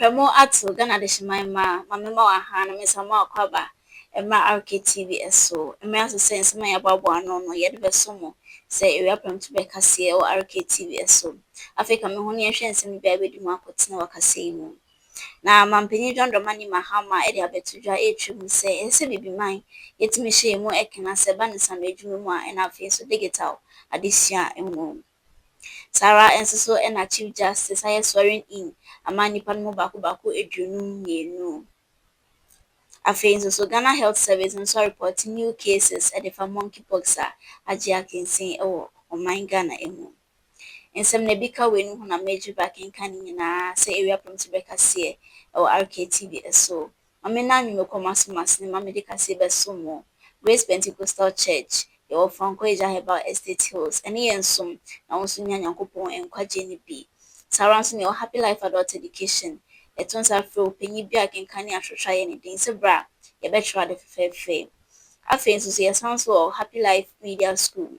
Premo atu Ghana de shimaima mamema wa ha na mesama akwaba emra RKTV eso emra so sense ma yababo ano no yede besomo se area prem to be kase o RKTV eso Africa me ho ne hwe nsem bia be dum akotena wakase mu na mampanyi John Dramani Mahama e de abetudwa etwum se ense bibiman yetimi hye mu ekena se ba nsa na edwuma mu a na afi so digital adesua emu Sarah enso na Chief Justice aye swearing in amani pan mo bako eduonu mienu. Afi nso Ghana Health Service nso report new cases at the Mpox Acheampong ewo oman Ghana emu. Ensem na bika we nu na meji back in kan nyina say area from Tibeka se ewo RKTV eso. Amena nyu komasomas ne mamedika se beso mo. Grace Pentecostal Church ewo Franco Eja Herbal Estate Hills ene yensom na wonso nya Nyankopon enkwaje ni bi. Sarah nso ne Happy Life Adult Education eton sa fro penyi bi akenkan ni ahwehwa ye ne din se bra ye betwa de fefefe. Afi nso ye sanso Happy Life Media School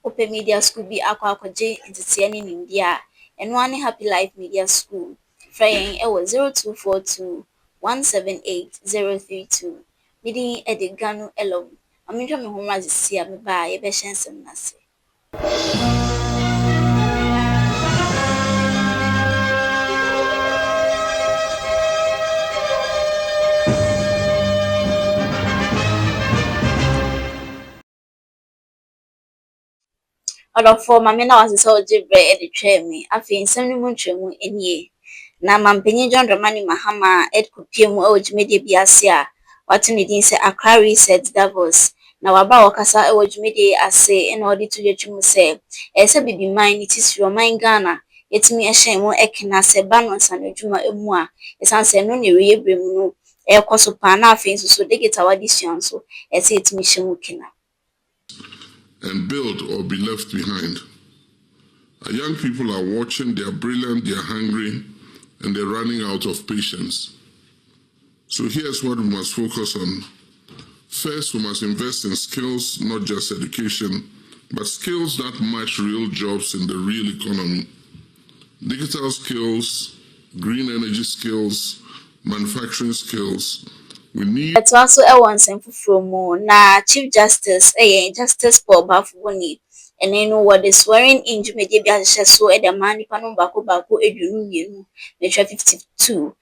Open Media School bi akwaje ntete ne nindia eno ane Happy Life Media School frame ewo 0242 178032 midin ediganu elom amintwa me ho mazisia me ba ye be hyensem nase. Odofo mame na wasesa ojibre e de me afi nsem ni mu ntwemu enie na mampanyi John Dramani Mahama edkopiem e ojimede biase a watu ne din se Accra Reset Davos na waba wakasa e ojimede ase ena odi tudwetwum se ese bibiman ni tisiro man Ghana yetimi ehyen mu ekena se ba no nsanadwuma emu a esanse no ne reyebrem no ekoso pa na afi nso digital addition so ese yetimi hyemu kena and build or be left behind. Our young people are watching, they are brilliant, they are hungry, and they're running out of patience. So here's what we must focus on. First, we must invest in skills, not just education, but skills that match real jobs in the real economy. Digital skills, green energy skills, manufacturing skills. We need It's also a one simple from na Chief Justice, Justice Paul Bafuboni, and then what the swearing in Jumedi so at the man panu bako edunu measure 52.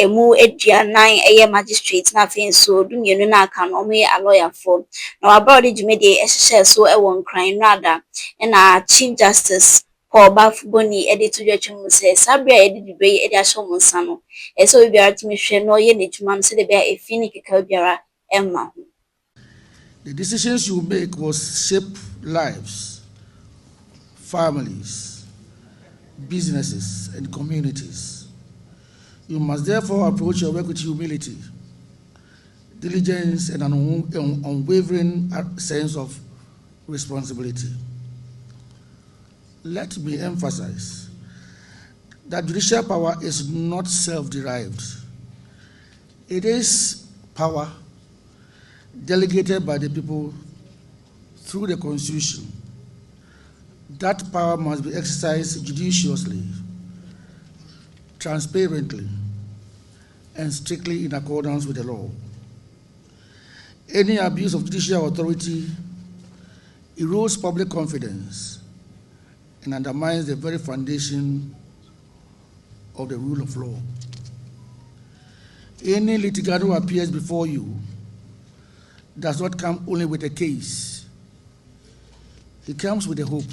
Emu edia 9 magistrate na fin so dumienu na aka no me a lawyer for. Now about the Jumedi so a one crime rather and Chief Justice Paul Bafuboni edit to your chum says Sabria edit be edition monsano. So we are to me no ye need to man say the bear a finicky calbiara Emma. The decisions you make will shape lives, families, businesses, and communities. You must therefore approach your work with humility, diligence, and an unwavering sense of responsibility. Let me emphasize that judicial power is not self-derived. It is power delegated by the people through the Constitution. That power must be exercised judiciously, transparently, and strictly in accordance with the law. Any abuse of judicial authority erodes public confidence and undermines the very foundation of the rule of law. Any litigant who appears before you does not come only with a case. He comes with a hope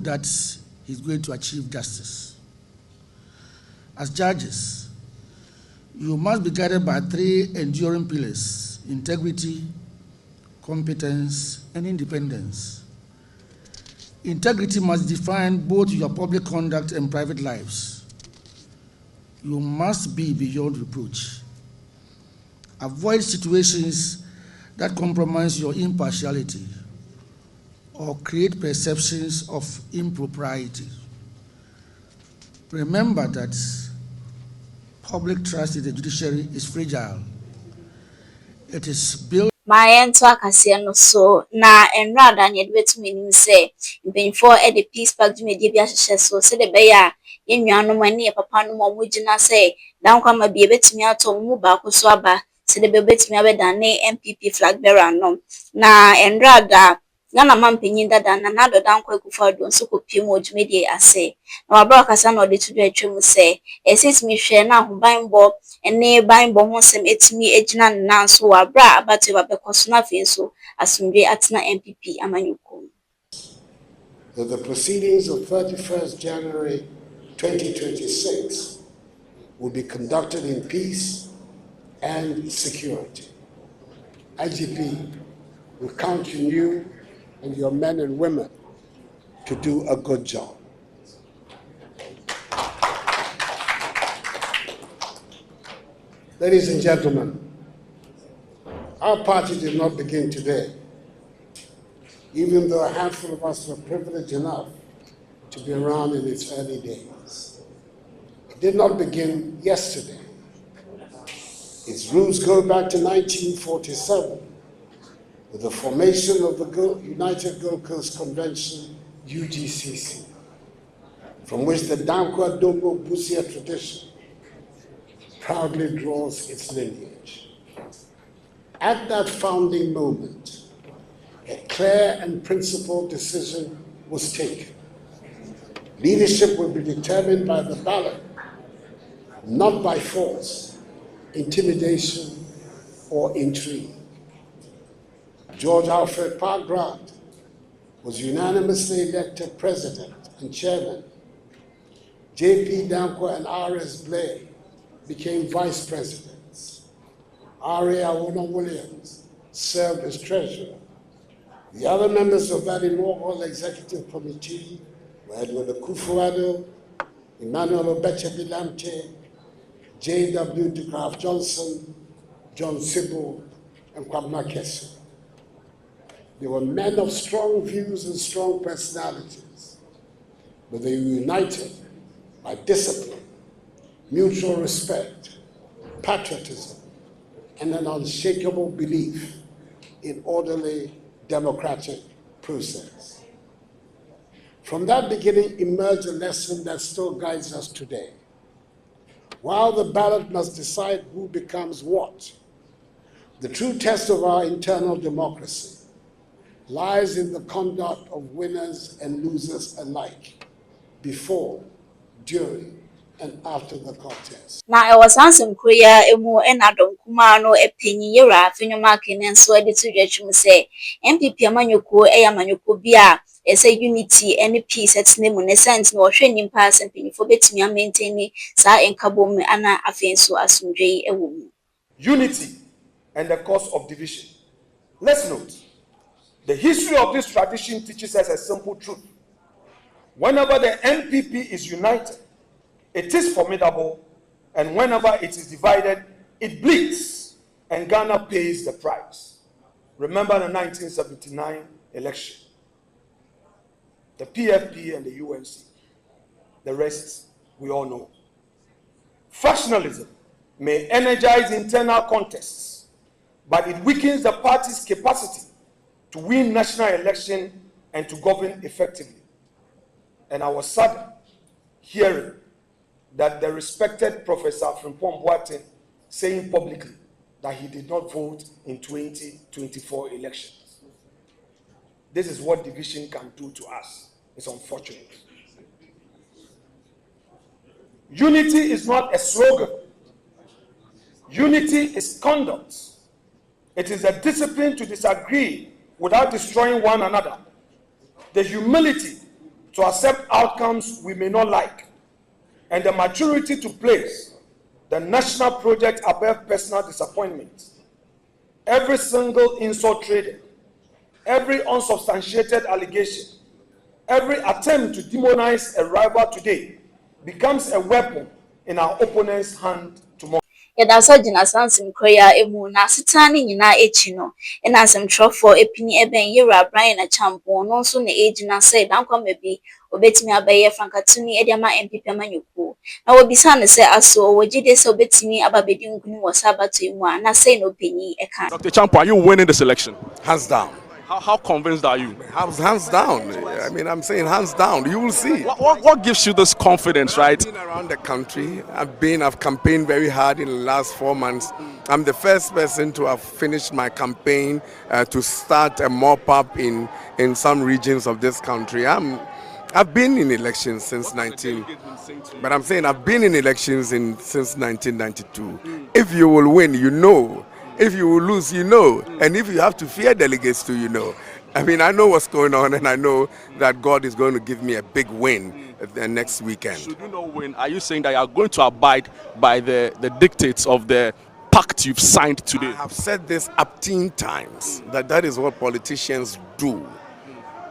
that he's going to achieve justice. As judges, you must be guided by 3 enduring pillars: integrity, competence, and independence. Integrity must define both your public conduct and private lives. You must be beyond reproach. Avoid situations that compromise your impartiality or create perceptions of impropriety. Remember that public trust in the judiciary is fragile. It is built My ento akase no so na enrada na yede betumi nim se mpenfo e de peace park dwumedi bi ahyehyɛ so se de be ya nuanom ani e papa no mo gyina say dan kwa ma bi ebetimi ato mu ba ko so aba se de betimi abeda ne MPP flag bearer no na enrada Ghana mampanyin dada na nado dan kwa Akuffo Addo nso kopie mu odwumedie ase na wabra kasa na ode tudu atwem se esitimi hwe na ahobanbɔ ene banbɔ ho sem etimi egyina na nso wabra abate babekoso na fe nso asumdwe atena MPP amanyuko. That the proceedings of 31st January 2026 will be conducted in peace and security. IGP, we count on you and your men and women to do a good job. Ladies and gentlemen, our party did not begin today, even though a handful of us were privileged enough to be around in its early days. It did not begin yesterday. Its roots go back to 1947, with the formation of the United Gold Coast Convention, UGCC, from which the Dankwa Dombo Busia tradition proudly draws its lineage. At that founding moment, a clear and principled decision was taken. Leadership will be determined by the ballot, not by force, intimidation, or intrigue. George Alfred Park Grant was unanimously elected president and chairman. J.P. Dankwa and R.S. Blay became vice presidents. R.A. Awona Williams served as treasurer. The other members of that inaugural executive committee were Edward Akuffo Addo, Emmanuel Obeche Bilamte, J.W. de Graaf Johnson, John Sybil, and Kwabena Kessel. They were men of strong views and strong personalities, but they were united by discipline, mutual respect, patriotism, and an unshakable belief in orderly democratic process. From that beginning emerged a lesson that still guides us today. While the ballot must decide who becomes what, the true test of our internal democracy lies in the conduct of winners and losers alike, before, during, and after the contest. Na e wasansem kroya emu ena donkuma no epenyi yera afenyoma kene nso ede tudwatwum se MPP amanyoko amanyoko bia ese unity and peace etne mu ne sense no hwe nimpa asempanyifo betimi maintain sa enkabom ana afenso asumdwei ewo mu. Unity and the cause of division. Let's note, the history of this tradition teaches us a simple truth. Whenever the MPP is united, it is formidable, and whenever it is divided, it bleeds, and Ghana pays the price. Remember the 1979 election, the PFP and the UNC. The rest we all know. Factionalism may energize internal contests, but it weakens the party's capacity to win national election and to govern effectively. And I was saddened hearing that the respected Professor Frimpong saying publicly that he did not vote in 2024 elections. This is what division can do to us. It's unfortunate. Unity is not a slogan. Unity is conduct. It is a discipline to disagree without destroying one another. The humility to accept outcomes we may not like, and the maturity to place the national project above personal disappointment. Every single insult traded, every unsubstantiated allegation, every attempt to demonize a rival today becomes a weapon in our opponent's hand tomorrow. Yadasa jina sansim kroya emu na sitani nyina echi no ena asem trofo epini eben yera Bryan Acheampong no nso na ejina say dankwa mebi obetimi abaye frankatuni ediama MPP amanyuku na wobisa ne say aso wogide say obetimi ababedi nkunu wo sabato emu na say no penyi eka. Dr. Acheampong, are you winning this election? Hands down. How convinced are you? Hands down. I mean, I'm saying hands down. You will see. What gives you this confidence, right? I've been around the country. I've campaigned very hard in the last 4 months. I'm the first person to have finished my campaign to start a mop-up in some regions of this country. I've been in elections since 19. But I'm saying I've been in elections since 1992. If you will win, you know. If you will lose, you know. And if you have to fear delegates too, you know. I mean, I know what's going on, and I know that God is going to give me a big win the next weekend. Should you not win, are you saying that you are going to abide by the dictates of the pact you've signed today? I have said this up 10 times, that is what politicians do.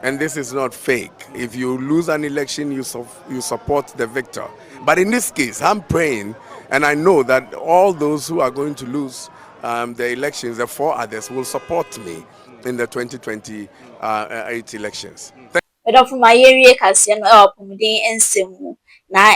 And this is not fake. If you lose an election, you support the victor. But in this case, I'm praying, and I know that all those who are going to lose the elections, the 4 others, will support me in the 2028 elections. From my area, Cassian, and Simu. Na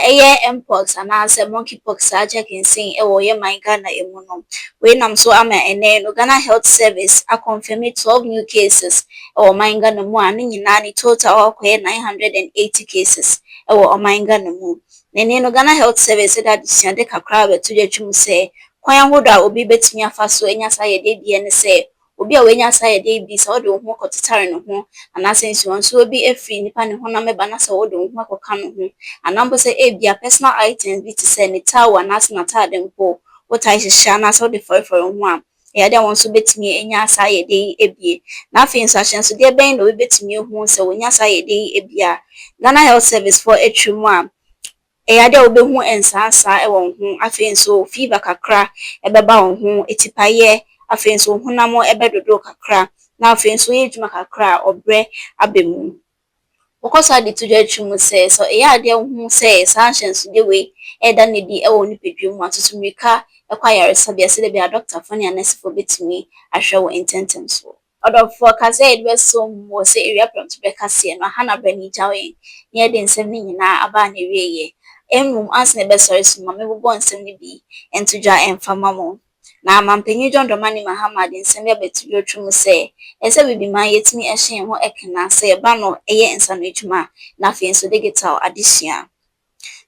Mpox and answer monkeypox ajak in saying my Ghana emuno. When I'm so ama and then Ghana Health Service I confirm 12 new cases my Ghana mu and nani total 980 cases my Ghana mu. Nene Ghana Health Service that the kakra to the chum say kwan hoda obi betumi afa so enya saye de bia ne say obi a wenya saye de bi sa ode ho kotitare ne ho anasensi won so obi afri nipa ne ho na meba na sa ode ho akoka ne ho anambo say e bia personal items bi to say ne tawa na na tade mpo wota hihia na sa ode for ho a ya de won so betumi enya saye de ebie na afin so ahyen so de ben no betumi hu se wonya saye de ebia Ghana Health Service for etwimu a eyade obehu ensasa ewon hu afin so fever kakra ebeba won hu etipaye afin so hunamo ebedodo kakra na afin so yedwuma kakra obre abemu okosa de tuja twum se so eyade hu se sanction so de we eda ne di ewo ni pedwum atotumika ekwayare sabia se de bia doctor fani anese for betimi ahwe wo intentem so odofo kase edwe so mo se area prompt be kase no hana bani jawe ne de nsem ni nyina aba na wieye asne be sorry so mama bo nsem ni bi entudwa emfama mo na mampanyi John Dramani Mahama de nsem ya betudwo twum se ese bibi man yetimi ehyen ho ekena se ba no eye nsano etwuma na afien so digital addition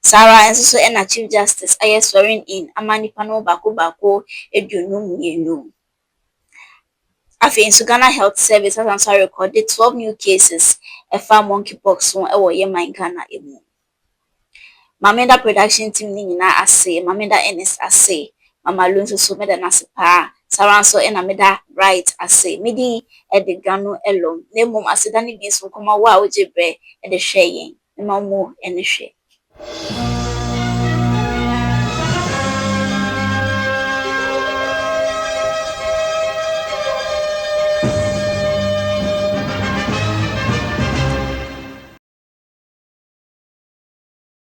Sarah enso so na Chief Justice aye swearing in amanipa no bako edunum yenu afien so Ghana Health Service has also recorded 12 new cases efa monkeypox so ewo ye man Ghana emu Mamenda production team ni nyina ase, Mamenda NS ase, Mama Lunso so meda nasipa, Saranso ena meda right ase, midi edigano elom, nemum ase dani binsu koma wa ojebre ede hwe yen, nemamu ene hwe.